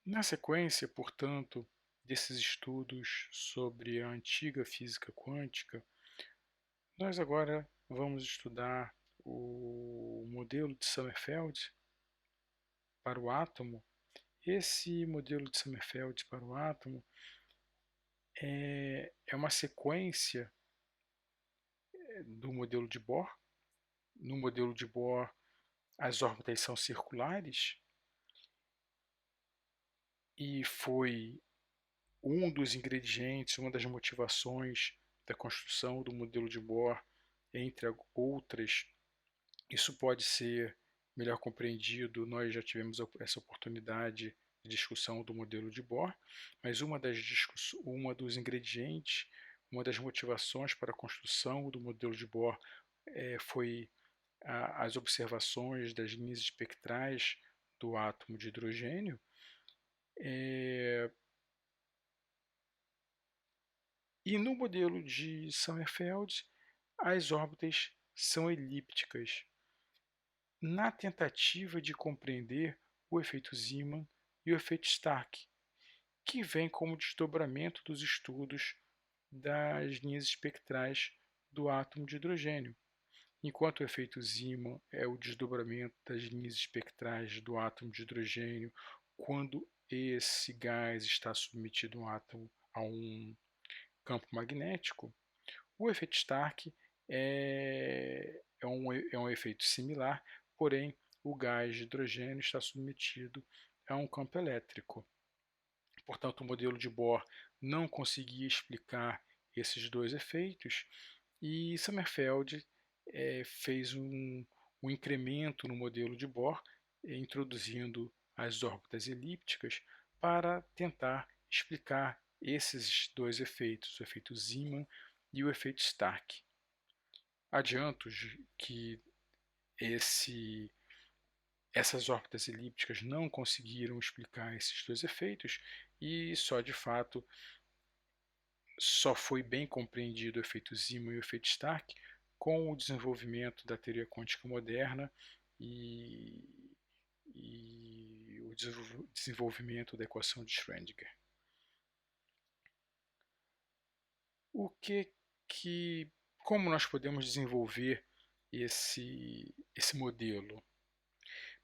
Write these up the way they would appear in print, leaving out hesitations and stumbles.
Na sequência, portanto, desses estudos sobre a antiga física quântica, nós agora vamos estudar o modelo de Sommerfeld para o átomo. Esse modelo de Sommerfeld para o átomo é uma sequência do modelo de Bohr. No modelo de Bohr, as órbitas são circulares e foi um dos ingredientes, uma das motivações da construção do modelo de Bohr, entre outras. Isso pode ser melhor compreendido, nós já tivemos essa oportunidade de discussão do modelo de Bohr, mas uma dos ingredientes, uma das motivações para a construção do modelo de Bohr foi as observações das linhas espectrais do átomo de hidrogênio. E no modelo de Sommerfeld, as órbitas são elípticas, na tentativa de compreender o efeito Zeeman e o efeito Stark, que vem como desdobramento dos estudos das linhas espectrais do átomo de hidrogênio. Enquanto o efeito Zeeman é o desdobramento das linhas espectrais do átomo de hidrogênio quando esse gás está submetido a um campo magnético, o efeito Stark é um efeito similar, porém o gás de hidrogênio está submetido a um campo elétrico. Portanto, o modelo de Bohr não conseguia explicar esses dois efeitos e Sommerfeld fez um incremento no modelo de Bohr, introduzindo as órbitas elípticas para tentar explicar esses dois efeitos, o efeito Zeeman e o efeito Stark. Adianto que essas órbitas elípticas não conseguiram explicar esses dois efeitos e só de fato só foi bem compreendido o efeito Zeeman e o efeito Stark com o desenvolvimento da teoria quântica moderna e, e o desenvolvimento da equação de Schrödinger. O que como nós podemos desenvolver esse modelo?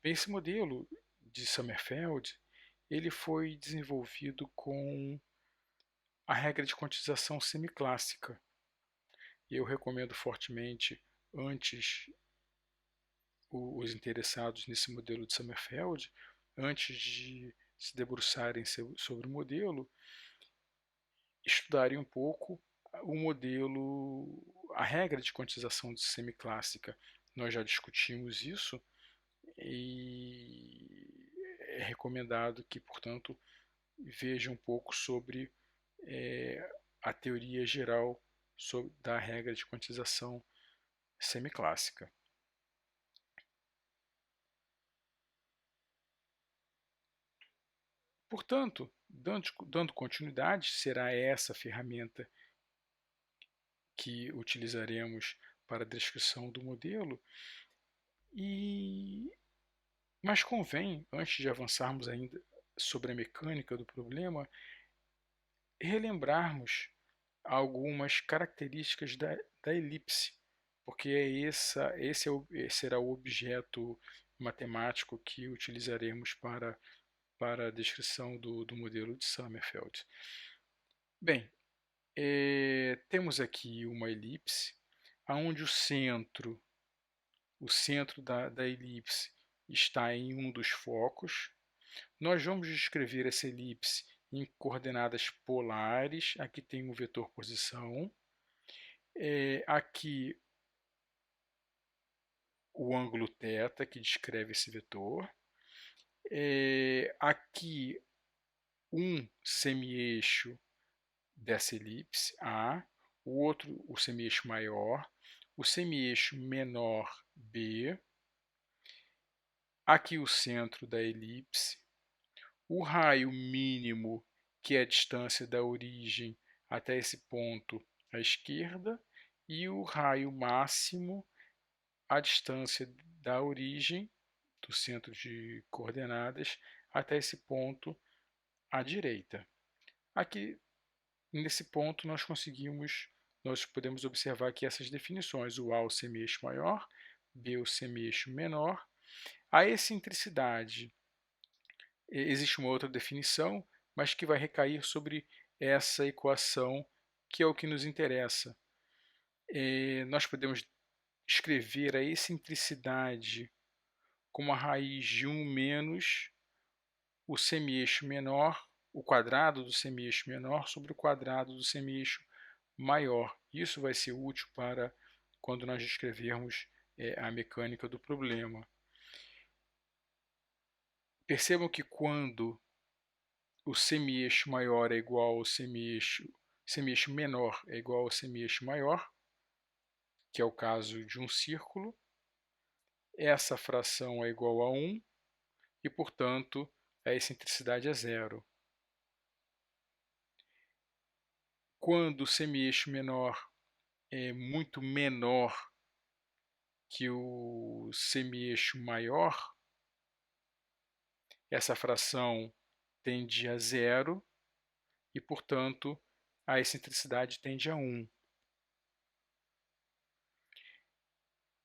Bem, esse modelo de Sommerfeld ele foi desenvolvido com a regra de quantização semiclássica. E eu recomendo fortemente, antes os interessados nesse modelo de Sommerfeld, antes de se debruçarem sobre o modelo, estudarem um pouco o modelo, a regra de quantização semiclássica. Nós já discutimos isso e é recomendado que, portanto, veja um pouco sobre a teoria geral da regra de quantização semiclássica. Portanto, dando continuidade, será essa a ferramenta que utilizaremos para a descrição do modelo. Mas convém, antes de avançarmos ainda sobre a mecânica do problema, relembrarmos algumas características da elipse, porque esse será o objeto matemático que utilizaremos para a descrição do modelo de Sommerfeld. Bem, temos aqui uma elipse, onde o centro da elipse está em um dos focos. Nós vamos descrever essa elipse em coordenadas polares. Aqui tem o vetor posição. Aqui o ângulo θ, que descreve esse vetor. Aqui um semi-eixo dessa elipse A, o outro o semi-eixo maior, o semi-eixo menor B, aqui o centro da elipse, o raio mínimo, que é a distância da origem até esse ponto à esquerda, e o raio máximo, a distância da origem do centro de coordenadas até esse ponto à direita. Aqui, nesse ponto, nós podemos observar aqui essas definições, o A, o semi-eixo maior, B, o semi-eixo menor. A excentricidade, existe uma outra definição, mas que vai recair sobre essa equação, que é o que nos interessa. Nós podemos escrever a excentricidade como a raiz de 1 menos o semi-eixo menor, o quadrado do semi-eixo menor sobre o quadrado do semi-eixo maior. Isso vai ser útil para quando nós descrevermos a mecânica do problema. Percebam que quando o semi-eixo maior é igual ao semi-eixo menor é igual ao semi-eixo maior, que é o caso de um círculo, essa fração é igual a 1 e, portanto, a excentricidade é zero. Quando o semi-eixo menor é muito menor que o semi-eixo maior, essa fração tende a zero e, portanto, a excentricidade tende a 1.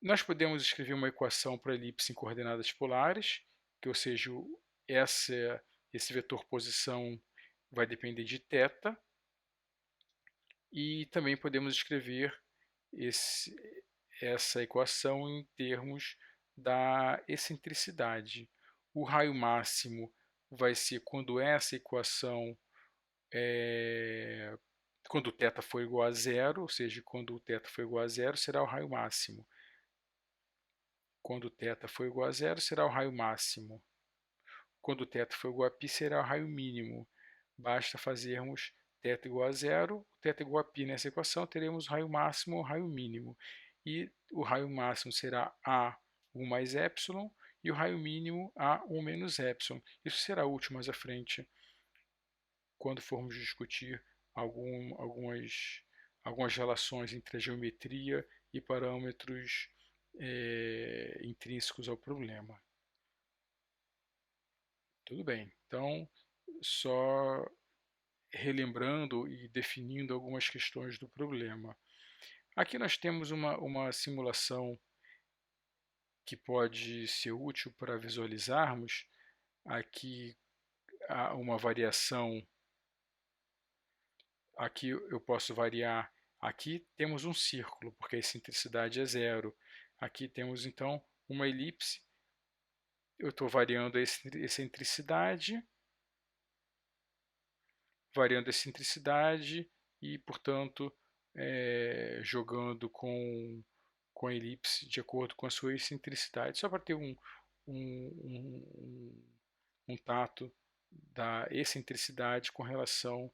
Nós podemos escrever uma equação para a elipse em coordenadas polares, que, ou seja, esse vetor posição vai depender de θ, e também podemos escrever essa equação em termos da excentricidade. O raio máximo vai ser quando essa equação quando θ for igual a zero, ou seja, quando o θ for igual a zero, será o raio máximo. Quando θ for igual a zero, será o raio máximo. Quando θ for igual a π, será o raio mínimo. Basta fazermos θ igual a zero, θ igual a π nessa equação, teremos o raio máximo ou o raio mínimo. E o raio máximo será A1 mais ε, e o raio mínimo A1 menos ε. Isso será útil mais à frente, quando formos discutir algumas relações entre a geometria e parâmetros intrínsecos ao problema. Tudo bem, então, só relembrando e definindo algumas questões do problema. Aqui nós temos uma simulação que pode ser útil para visualizarmos. Aqui há uma variação, aqui eu posso variar, aqui temos um círculo, porque a excentricidade é zero. Aqui temos então uma elipse, eu estou variando a excentricidade, e, portanto, jogando com a elipse de acordo com a sua excentricidade, só para ter um tato da excentricidade com relação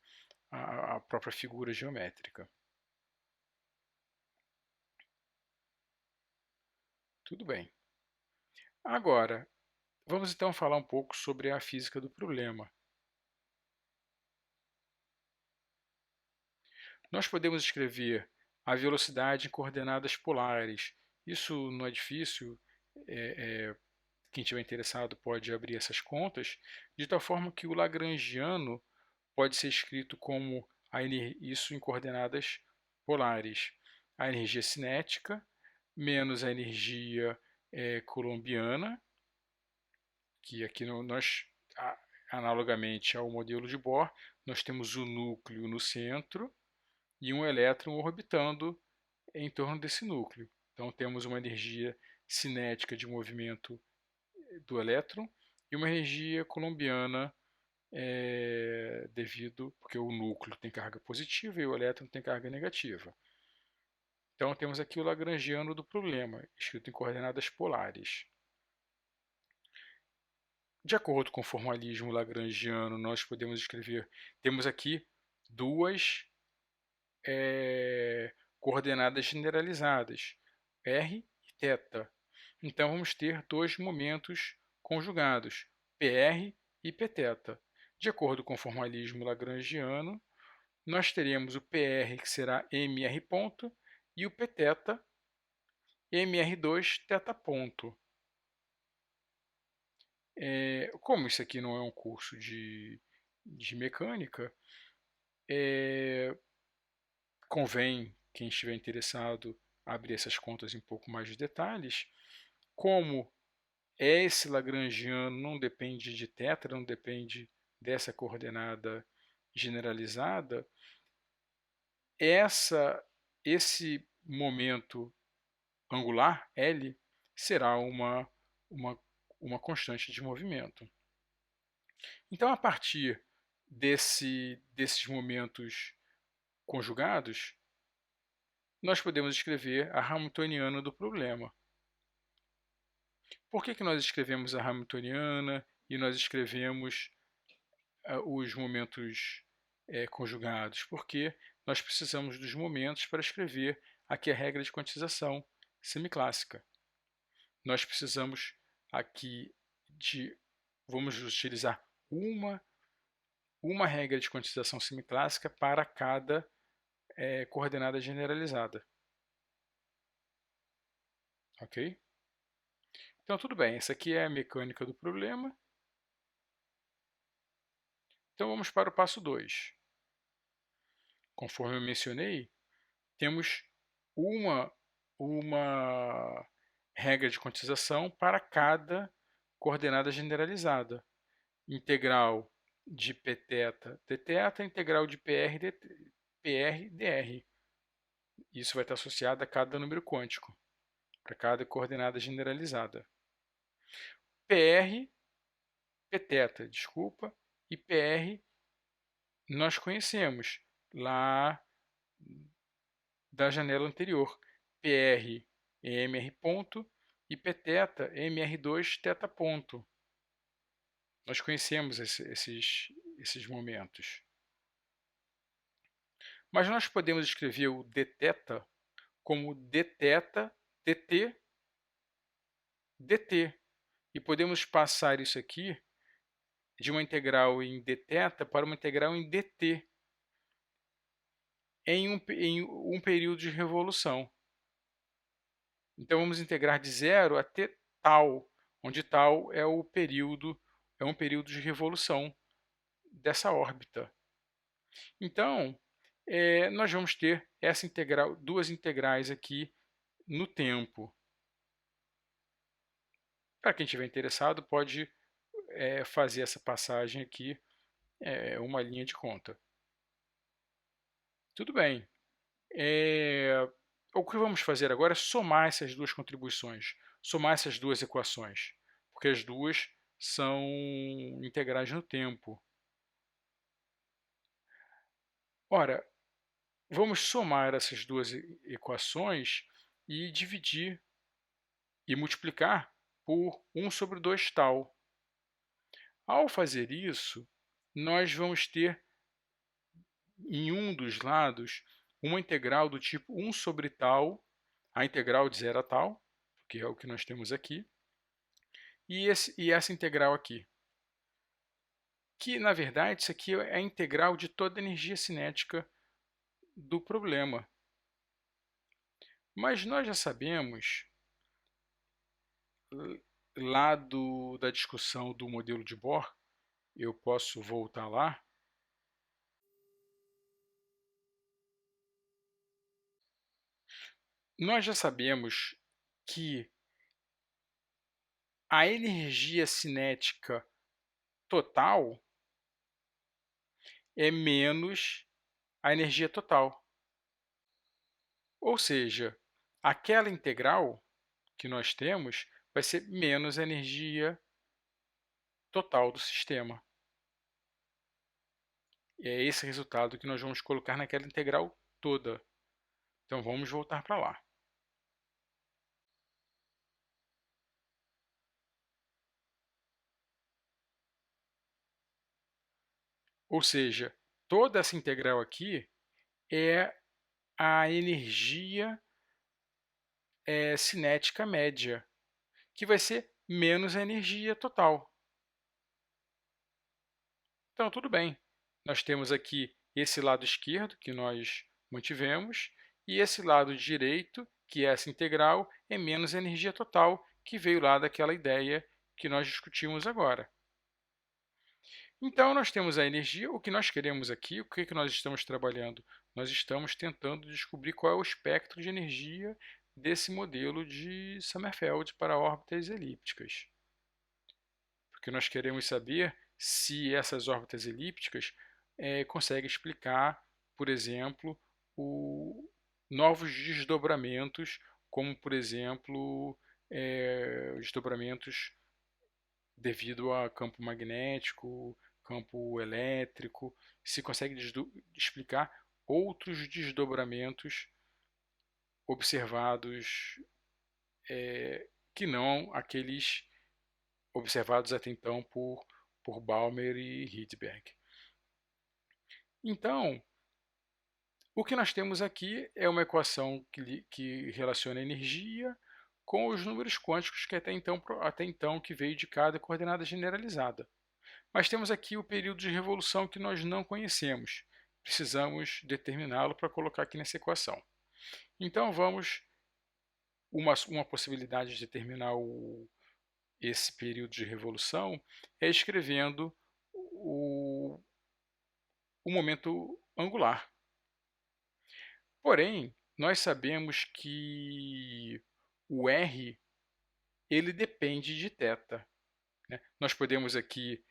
à própria figura geométrica. Tudo bem. Agora, vamos então falar um pouco sobre a física do problema. Nós podemos escrever a velocidade em coordenadas polares. Isso não é difícil, quem estiver interessado pode abrir essas contas, de tal forma que o lagrangiano pode ser escrito como isso em coordenadas polares. A energia cinética menos a energia coulombiana, que aqui nós, analogamente ao modelo de Bohr, nós temos o núcleo no centro e um elétron orbitando em torno desse núcleo. Então temos uma energia cinética de movimento do elétron e uma energia coulombiana porque o núcleo tem carga positiva e o elétron tem carga negativa. Então temos aqui o lagrangiano do problema, escrito em coordenadas polares. De acordo com o formalismo lagrangiano, nós podemos escrever, temos aqui duas coordenadas generalizadas, r e θ. Então vamos ter dois momentos conjugados, PR e Pθ. De acordo com o formalismo lagrangiano, nós teremos o PR, que será mr ponto, e o Pθ, mr2 θ ponto. Como isso aqui não é um curso de de mecânica, convém, quem estiver interessado, abrir essas contas em um pouco mais de detalhes. Como esse lagrangiano não depende de θ, não depende dessa coordenada generalizada, esse momento angular, L, será uma, uma constante de movimento. Então, a partir desses momentos conjugados, nós podemos escrever a hamiltoniana do problema. Por que nós escrevemos a hamiltoniana e nós escrevemos os momentos conjugados? Porque nós precisamos dos momentos para escrever aqui a regra de quantização semiclássica. Nós precisamos aqui vamos utilizar uma regra de quantização semiclássica para cada coordenada generalizada. Ok? Então, tudo bem. Essa aqui é a mecânica do problema. Então, vamos para o passo 2. Conforme eu mencionei, temos uma regra de quantização para cada coordenada generalizada. Integral de pθ dθ, integral de PR dr. Isso vai estar associado a cada número quântico, para cada coordenada generalizada. PR, pθ, desculpa, e PR nós conhecemos lá da janela anterior. PR é mr ponto e pθ é mr2 θ ponto. Nós conhecemos esses momentos. Mas nós podemos escrever o dθ como dθ dt dt. E podemos passar isso aqui de uma integral em dθ para uma integral em dt em um período de revolução. Então vamos integrar de 0 até tal, onde tal é um período de revolução dessa órbita. Então, nós vamos ter essa integral, duas integrais aqui no tempo. Para quem estiver interessado, pode fazer essa passagem aqui, uma linha de conta. Tudo bem. O que vamos fazer agora é somar essas duas contribuições, somar essas duas equações, porque as duas são integrais no tempo. Ora, vamos somar essas duas equações e dividir e multiplicar por 1 sobre 2 tal. Ao fazer isso, nós vamos ter em um dos lados uma integral do tipo 1 sobre tal, a integral de 0 a tal, que é o que nós temos aqui, e essa integral aqui, que na verdade isso aqui é a integral de toda a energia cinética do problema. Mas nós já sabemos, lá da discussão do modelo de Bohr, eu posso voltar lá, nós já sabemos que a energia cinética total é menos a energia total. Ou seja, aquela integral que nós temos vai ser menos a energia total do sistema. E é esse resultado que nós vamos colocar naquela integral toda. Então vamos voltar para lá. Ou seja, toda essa integral aqui é a energia cinética média, que vai ser menos a energia total. Então, tudo bem. Nós temos aqui esse lado esquerdo, que nós mantivemos, e esse lado direito, que é essa integral, é menos a energia total, que veio lá daquela ideia que nós discutimos agora. Então, nós temos a energia, o que nós queremos aqui, o que que nós estamos trabalhando? Nós estamos tentando descobrir qual é o espectro de energia desse modelo de Sommerfeld para órbitas elípticas. Porque nós queremos saber se essas órbitas elípticas conseguem explicar, por exemplo, novos desdobramentos, como, por exemplo, desdobramentos devido a campo magnético, campo elétrico, se consegue explicar outros desdobramentos observados que não aqueles observados até então por Balmer e Rydberg. Então, o que nós temos aqui é uma equação que relaciona a energia com os números quânticos que até então que veio de cada coordenada generalizada. Mas temos aqui o período de revolução que nós não conhecemos. Precisamos determiná-lo para colocar aqui nessa equação. Então vamos, uma possibilidade de determinar esse período de revolução é escrevendo o momento angular. Porém, nós sabemos que o R ele depende de θ. Né? Nós podemos aqui,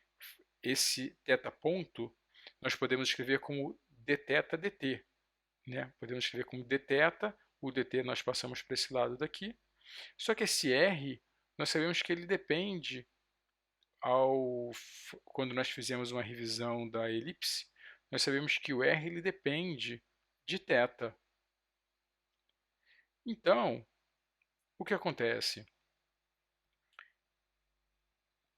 esse θ ponto, nós podemos escrever como dθ dt. Né? Podemos escrever como dθ, o dt nós passamos para esse lado daqui. Só que esse R, nós sabemos que ele depende, quando nós fizemos uma revisão da elipse, nós sabemos que o R ele depende de θ. Então, o que acontece?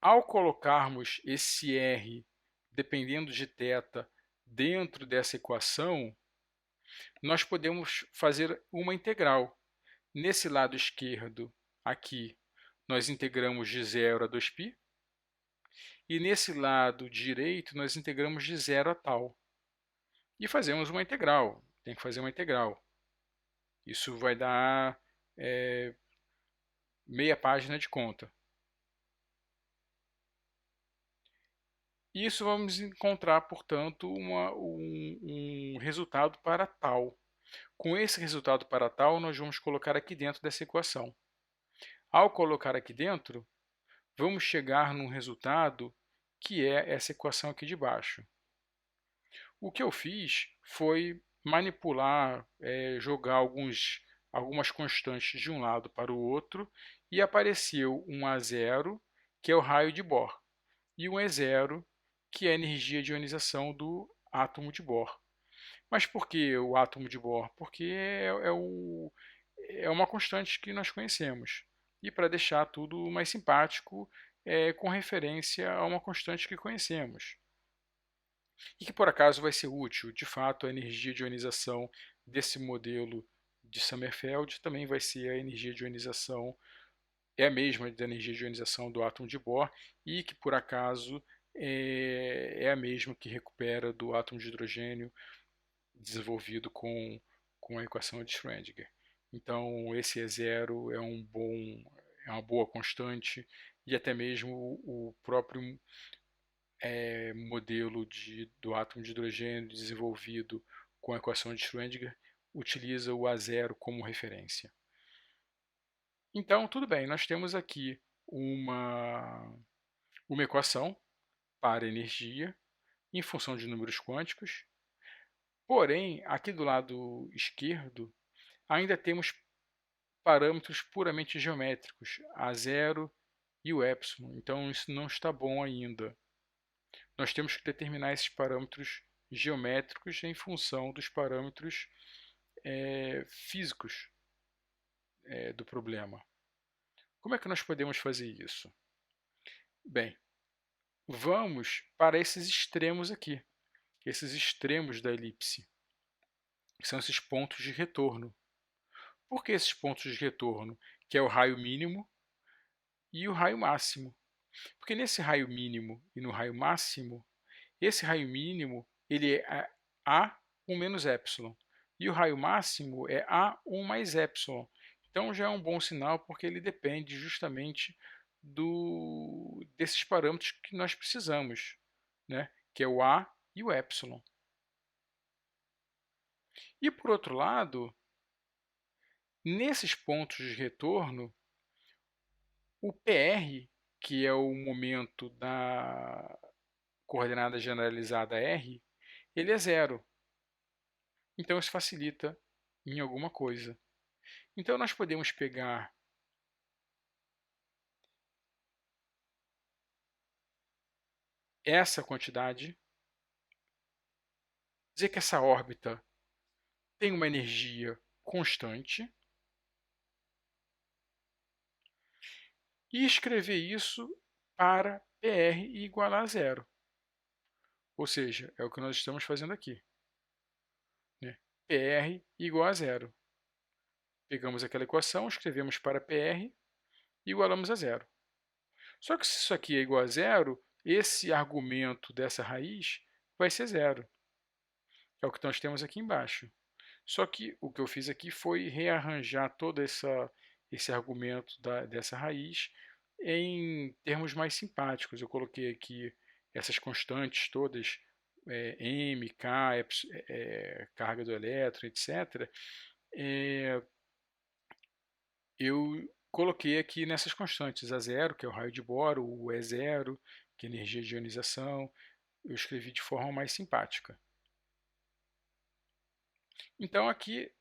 Ao colocarmos esse R dependendo de θ dentro dessa equação, nós podemos fazer uma integral. Nesse lado esquerdo, aqui, nós integramos de 0 a 2π, e nesse lado direito, nós integramos de 0 a tal. E fazemos uma integral, tem que fazer uma integral. Isso vai dar meia página de conta. Isso vamos encontrar, portanto, um resultado para tal. Com esse resultado para tal, nós vamos colocar aqui dentro dessa equação. Ao colocar aqui dentro, vamos chegar num resultado que é essa equação aqui de baixo. O que eu fiz foi manipular, jogar algumas constantes de um lado para o outro e apareceu um A0, que é o raio de Bohr, e um E0, que é a energia de ionização do átomo de Bohr. Mas por que o átomo de Bohr? Porque é uma constante que nós conhecemos. E para deixar tudo mais simpático, com referência a uma constante que conhecemos. E que por acaso vai ser útil. De fato, a energia de ionização desse modelo de Sommerfeld também vai ser a energia de ionização, é a mesma da energia de ionização do átomo de Bohr, e que por acaso é a mesma que recupera do átomo de hidrogênio desenvolvido com a equação de Schrödinger. Então, esse E0 é uma boa constante, e até mesmo o próprio modelo do átomo de hidrogênio desenvolvido com a equação de Schrödinger utiliza o A0 como referência. Então, tudo bem, nós temos aqui uma equação para energia em função de números quânticos. Porém, aqui do lado esquerdo, ainda temos parâmetros puramente geométricos, A0 e o epsilon. Então, isso não está bom ainda. Nós temos que determinar esses parâmetros geométricos em função dos parâmetros físicos do problema. Como é que nós podemos fazer isso? Bem, vamos para esses extremos aqui, esses extremos da elipse, que são esses pontos de retorno. Por que esses pontos de retorno? Que é o raio mínimo e o raio máximo. Porque nesse raio mínimo e no raio máximo, esse raio mínimo ele é A1 menos epsilon, e o raio máximo é A1 mais epsilon. Então já é um bom sinal, porque ele depende justamente desses parâmetros que nós precisamos. né, que é o A e o Epsilon. E por outro lado, nesses pontos de retorno, o PR, que é o momento da coordenada generalizada R, ele é zero. Então isso facilita em alguma coisa. Então nós podemos pegar essa quantidade, dizer que essa órbita tem uma energia constante e escrever isso para PR igual a zero. Ou seja, é o que nós estamos fazendo aqui, né? PR igual a zero. Pegamos aquela equação, escrevemos para PR e igualamos a zero. Só que se isso aqui é igual a zero, esse argumento dessa raiz vai ser zero. É o que nós temos aqui embaixo. Só que o que eu fiz aqui foi rearranjar todo esse argumento dessa raiz em termos mais simpáticos. Eu coloquei aqui essas constantes todas, m, k, carga do elétron, etc. Eu coloquei aqui nessas constantes a zero, que é o raio de Bohr, o E0, que é a energia de ionização. Eu escrevi de forma mais simpática. Então aqui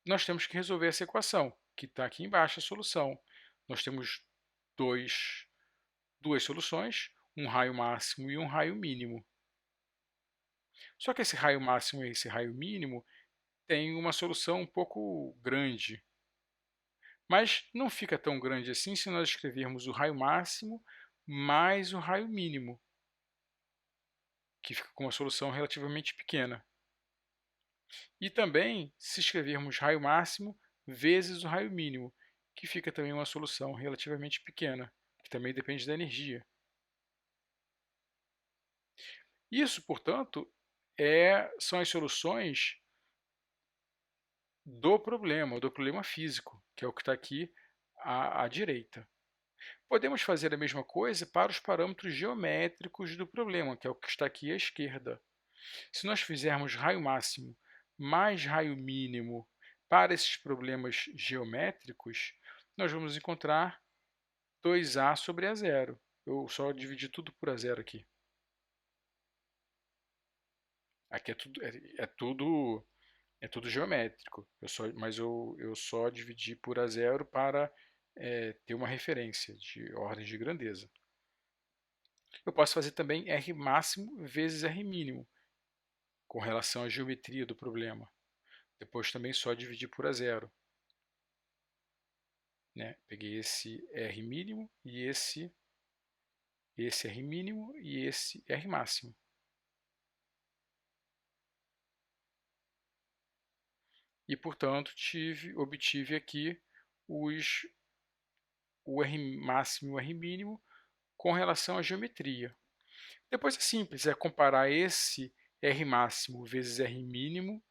nós temos que resolver essa equação, que está aqui embaixo a solução. Nós temos duas soluções, um raio máximo e um raio mínimo. Só que esse raio máximo e esse raio mínimo tem uma solução um pouco grande. Mas não fica tão grande assim se nós escrevermos o raio máximo mais o raio mínimo, que fica com uma solução relativamente pequena. E também se escrevermos raio máximo vezes o raio mínimo, que fica também uma solução relativamente pequena, que também depende da energia. Isso, portanto, são as soluções do problema físico, que é o que está aqui à direita. Podemos fazer a mesma coisa para os parâmetros geométricos do problema, que é o que está aqui à esquerda. Se nós fizermos raio máximo mais raio mínimo para esses problemas geométricos, nós vamos encontrar 2A sobre A0. Eu só dividi tudo por A0 aqui. Aqui é tudo geométrico, mas eu só dividi por A0 para ter uma referência de ordem de grandeza. Eu posso fazer também R máximo vezes R mínimo, com relação à geometria do problema. Depois também só dividir por A0. Né? Peguei esse R mínimo e esse R mínimo e esse R máximo. E, portanto, obtive aqui o R máximo e o R mínimo com relação à geometria. Depois é simples, é comparar esse R máximo vezes R mínimo,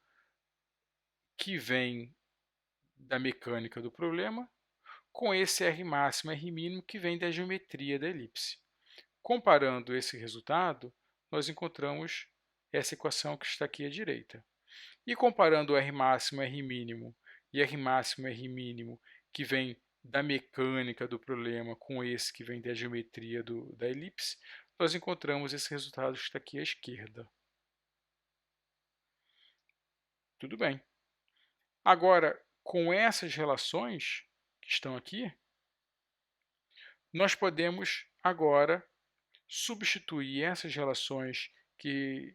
que vem da mecânica do problema, com esse R máximo e R mínimo, que vem da geometria da elipse. Comparando esse resultado, nós encontramos essa equação que está aqui à direita. E comparando o R máximo, R mínimo e R máximo, R mínimo, que vem da mecânica do problema, com esse que vem da geometria da elipse, nós encontramos esse resultado que está aqui à esquerda. Tudo bem. Agora, com essas relações que estão aqui, nós podemos agora substituir essas relações que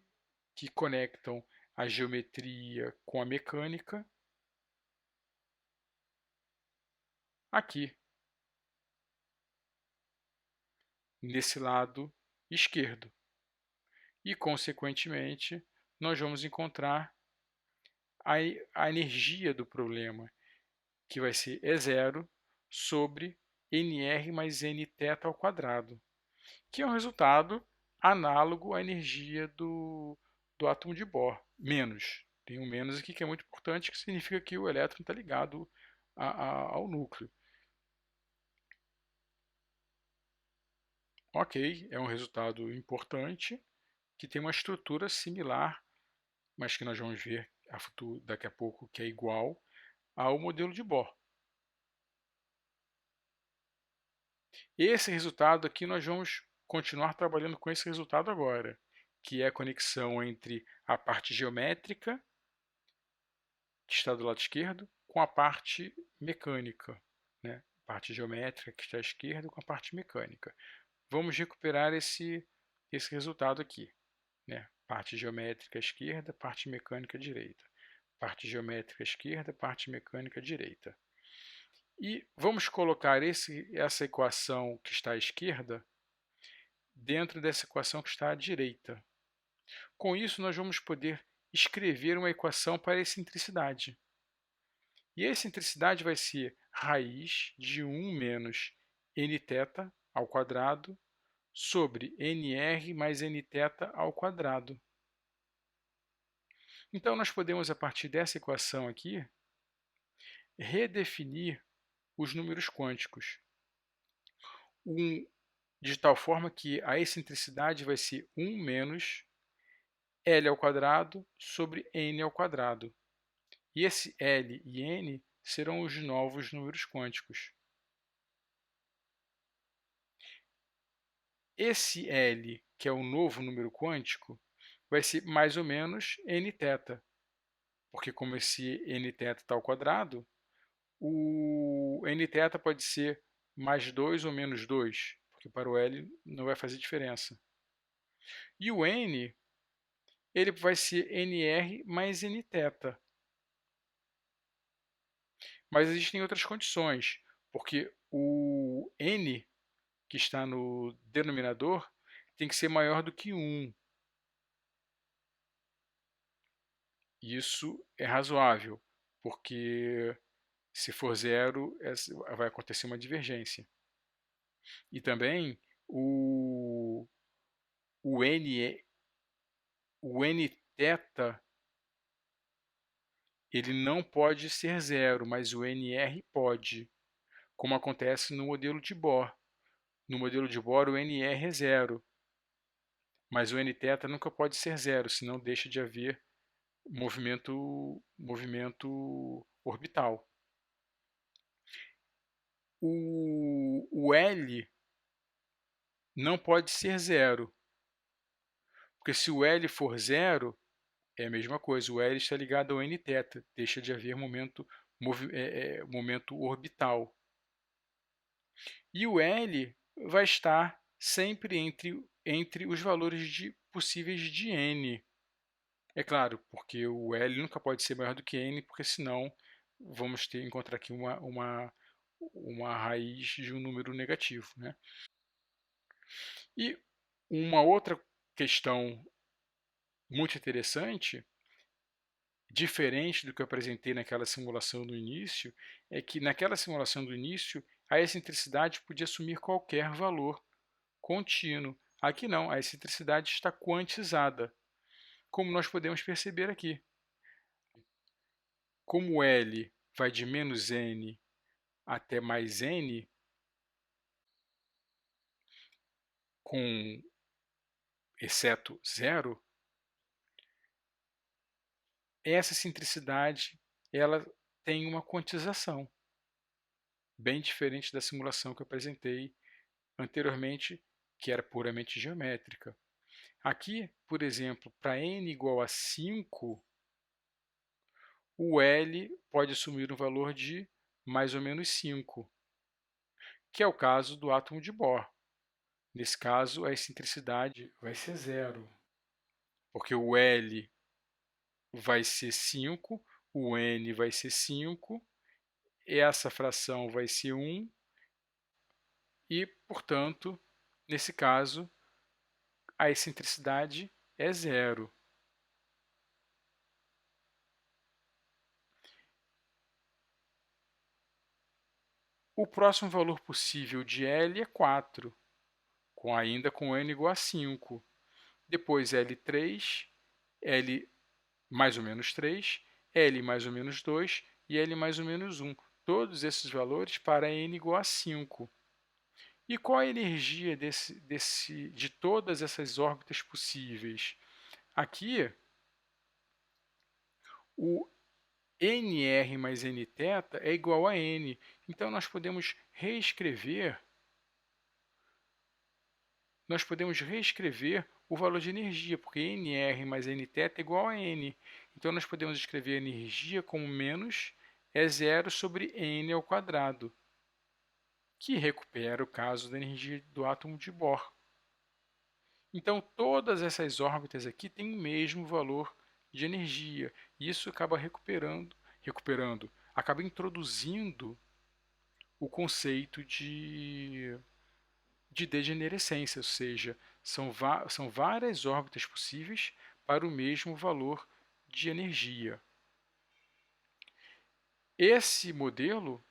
conectam a geometria com a mecânica aqui, nesse lado esquerdo. E, consequentemente, nós vamos encontrar a energia do problema, que vai ser E0 sobre Nr mais Nθ ao quadrado, que é um resultado análogo à energia do átomo de Bohr, menos. Tem um menos aqui que é muito importante, que significa que o elétron está ligado ao núcleo. Ok, é um resultado importante, que tem uma estrutura similar, mas que nós vamos ver daqui a pouco que é igual ao modelo de Bohr. Esse resultado aqui nós vamos continuar trabalhando com esse resultado agora, que é a conexão entre a parte geométrica, que está do lado esquerdo, com a parte mecânica, né? A parte geométrica que está à esquerda com a parte mecânica. Vamos recuperar esse resultado aqui, né? Parte geométrica à esquerda, parte mecânica à direita. Parte geométrica à esquerda, parte mecânica à direita. E vamos colocar essa equação que está à esquerda dentro dessa equação que está à direita. Com isso, nós vamos poder escrever uma equação para a excentricidade. E a excentricidade vai ser raiz de 1 menos nθ ao quadrado sobre nr mais nθ ao quadrado. Então, nós podemos, a partir dessa equação aqui, redefinir os números quânticos. De tal forma que a excentricidade vai ser 1 menos L ao quadrado sobre N ao quadrado. E esse L e N serão os novos números quânticos. Esse L, que é o novo número quântico, vai ser mais ou menos nθ, porque como esse nθ está ao quadrado, o nθ pode ser mais 2 ou menos 2, porque para o L não vai fazer diferença. E o N, ele vai ser nr mais nθ. Mas existem outras condições, porque o N, que está no denominador, tem que ser maior do que 1. Isso é razoável, porque se for 0, vai acontecer uma divergência. E também o nθ, ele não pode ser 0, mas o nr pode, como acontece no modelo de Bohr. No modelo de Bohr, o nr é 0, mas o nθ nunca pode ser 0, senão deixa de haver movimento orbital. O L não pode ser 0, porque se o L for 0, é a mesma coisa, o L está ligado ao nθ, deixa de haver momento orbital. E o L vai estar sempre entre os valores possíveis de n. É claro, porque o L nunca pode ser maior do que n, porque senão vamos encontrar aqui uma raiz de um número negativo, né? E uma outra questão muito interessante, diferente do que eu apresentei naquela simulação do início, é que naquela simulação do início a excentricidade podia assumir qualquer valor contínuo. Aqui não, a excentricidade está quantizada, como nós podemos perceber aqui. Como L vai de menos n até mais n, com exceto 0, essa excentricidade ela tem uma quantização, bem diferente da simulação que eu apresentei anteriormente, que era puramente geométrica. Aqui, por exemplo, para n igual a 5, o L pode assumir um valor de mais ou menos 5, que é o caso do átomo de Bohr. Nesse caso, a excentricidade vai ser 0, porque o L vai ser 5, o N vai ser 5, essa fração vai ser 1 e, portanto, nesse caso, a excentricidade é 0. O próximo valor possível de L é 4, ainda com N igual a 5. Depois L3, L mais ou menos 3, L mais ou menos 2 e L mais ou menos 1. Todos esses valores para N igual a 5. E qual a energia de todas essas órbitas possíveis? Aqui, o nr mais nθ é igual a n. Então, nós podemos reescrever o valor de energia, porque nr mais nθ é igual a n. Então, nós podemos escrever a energia como menos E0 sobre n ao quadrado, que recupera o caso da energia do átomo de Bohr. Então, todas essas órbitas aqui têm o mesmo valor de energia. E isso acaba acaba introduzindo o conceito de degenerescência, ou seja, são várias órbitas possíveis para o mesmo valor de energia. Esse modelo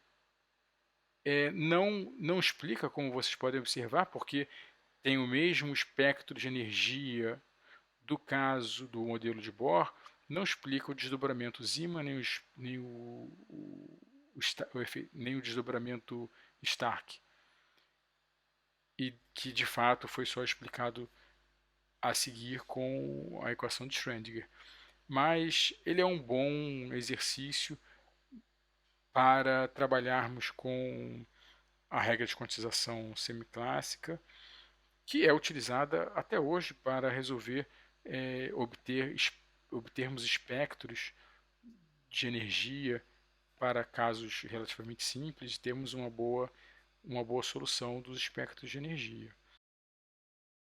não explica, como vocês podem observar, porque tem o mesmo espectro de energia do caso do modelo de Bohr, não explica o desdobramento Zeeman nem o desdobramento Stark, e que de fato foi só explicado a seguir com a equação de Schrödinger. Mas ele é um bom exercício para trabalharmos com a regra de quantização semiclássica, que é utilizada até hoje para resolver obtermos espectros de energia para casos relativamente simples, temos uma boa solução dos espectros de energia.